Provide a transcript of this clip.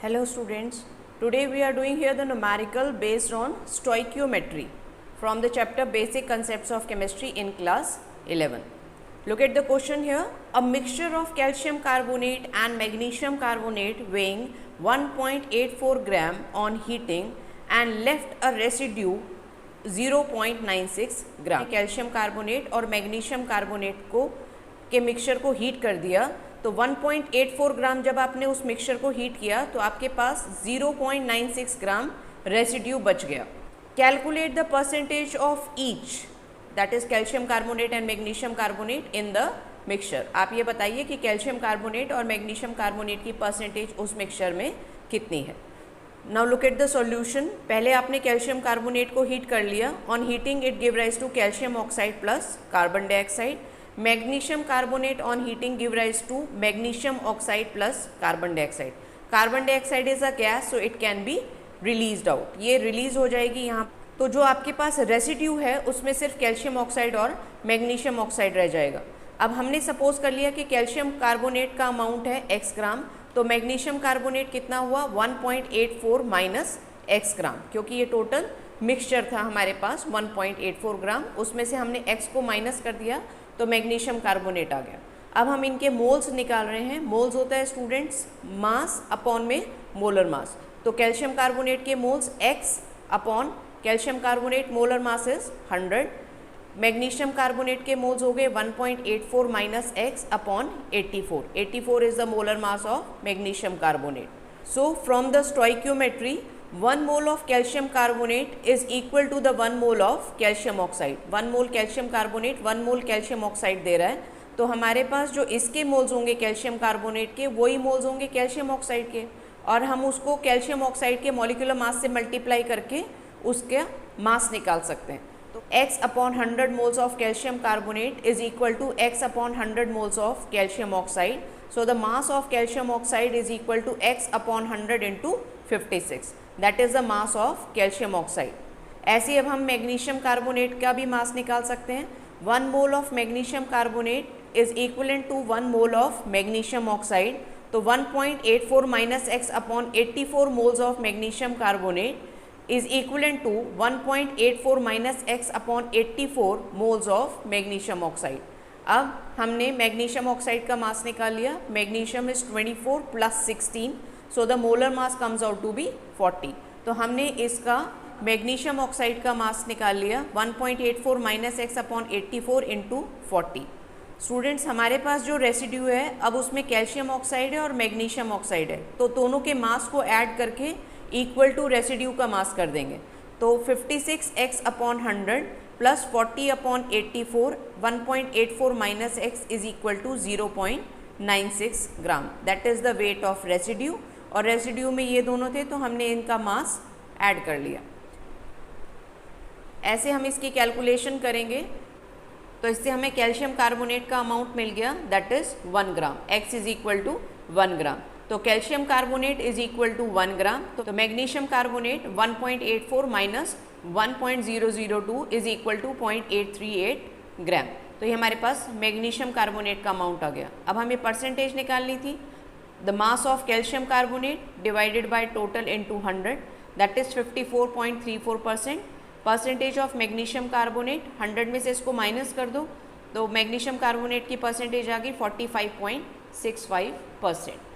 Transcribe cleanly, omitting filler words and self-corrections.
Hello students, today we are doing here the numerical based on stoichiometry from the chapter Basic Concepts of Chemistry in class 11. Look at the question here. A mixture of calcium carbonate and magnesium carbonate weighing 1.84 gram on heating and left a residue 0.96 gram. Calcium carbonate और magnesium carbonate को के mixture को heat कर दिया तो 1.84 ग्राम जब आपने उस मिक्सचर को हीट किया तो आपके पास 0.96 ग्राम रेसिड्यू बच गया. Calculate the percentage of each, that is calcium carbonate and magnesium carbonate in the mixture. आप ये बताइए कि कैल्शियम कार्बोनेट और मैग्नीशियम कार्बोनेट की परसेंटेज उस मिक्सचर में कितनी है. Now look at the solution. पहले आपने कैल्शियम कार्बोनेट को हीट कर लिया. On heating it give rise to calcium oxide plus carbon dioxide. Magnesium carbonate on heating give rise to magnesium oxide plus carbon dioxide. Carbon dioxide is a gas so it can be released out. ये release हो जाएगी यहाँ. तो जो आपके पास residue है उसमें सिर्फ कैल्शियम ऑक्साइड और मैग्नीशियम ऑक्साइड रह जाएगा. अब हमने सपोज कर लिया कि कैल्शियम कार्बोनेट का अमाउंट है x ग्राम, तो मैग्नीशियम कार्बोनेट कितना हुआ 1.84 माइनस x ग्राम, क्योंकि ये टोटल मिक्सचर था हमारे पास 1.84 ग्राम. उसमें से हमने x को माइनस कर दिया तो मैग्नीशियम कार्बोनेट आ गया. अब हम इनके मोल्स निकाल रहे हैं. मोल्स होता है स्टूडेंट्स मास अपॉन में मोलर मास. तो कैल्शियम कार्बोनेट के moles x upon calcium carbonate molar mass is 100. Magnesium carbonate के मोल्स हो गए 1.84 minus x upon 84. 84 is the molar mass of magnesium carbonate. So from the stoichiometry 1 mole of calcium carbonate is equal to the 1 mole of calcium oxide. 1 mole calcium carbonate 1 mole calcium oxide दे रहा है. तो हमारे पास जो इसके moles होंगे calcium carbonate के वही मोल्स होंगे कैल्शियम ऑक्साइड के, और हम उसको कैल्शियम ऑक्साइड के मॉलिक्यूलर मास से मल्टीप्लाई करके उसका मास निकाल सकते हैं. तो x upon 100 moles of calcium carbonate is equal to x upon 100 moles of calcium oxide. So the mass of calcium oxide is equal to x upon 100 into 56. That is the mass of calcium oxide. ऐसे अब हम magnesium carbonate का भी मास निकाल सकते हैं. 1 mole of magnesium carbonate is equivalent to 1 mole of magnesium oxide. तो 1.84 minus x upon 84 moles of magnesium carbonate is equivalent to 1.84 minus x upon 84 moles of magnesium oxide. अब हमने मैग्नीशियम ऑक्साइड का mass निकाल लिया. Magnesium is 24 plus 16, so the molar mass comes out to be 40. तो हमने इसका magnesium oxide का mass निकाल लिया 1.84 minus x upon 84 into 40. Students हमारे पास जो रेसिड्यू है अब उसमें कैल्शियम ऑक्साइड है और मैग्नीशियम ऑक्साइड है, तो दोनों के मास को ऐड करके इक्वल टू रेसिड्यू का मास कर देंगे. तो 56x upon 100 plus 40 upon 84 1.84 minus x is equal to 0.96 gram. That is the weight of residue. और रेसिड्यू में ये दोनों थे तो हमने इनका मास ऐड कर लिया. ऐसे हम इसकी कैलकुलेशन करेंगे तो इससे हमें कैल्शियम कार्बोनेट का अमाउंट मिल गया, that is 1 gram. x is equal to 1 gram. तो calcium carbonate is equal to 1 gram. तो magnesium carbonate 1.84 minus 1.002 is equal to 0.838 gram. तो ये हमारे पास मैग्नीशियम कार्बोनेट का अमाउंट आ गया. अब हमें परसेंटेज निकालनी थी. The mass of calcium carbonate divided by total into 100, that is 54.34%. Percentage of magnesium carbonate 100 में से इसको माइनस कर दो तो मैग्नीशियम कार्बोनेट की परसेंटेज आ गई 45.65%.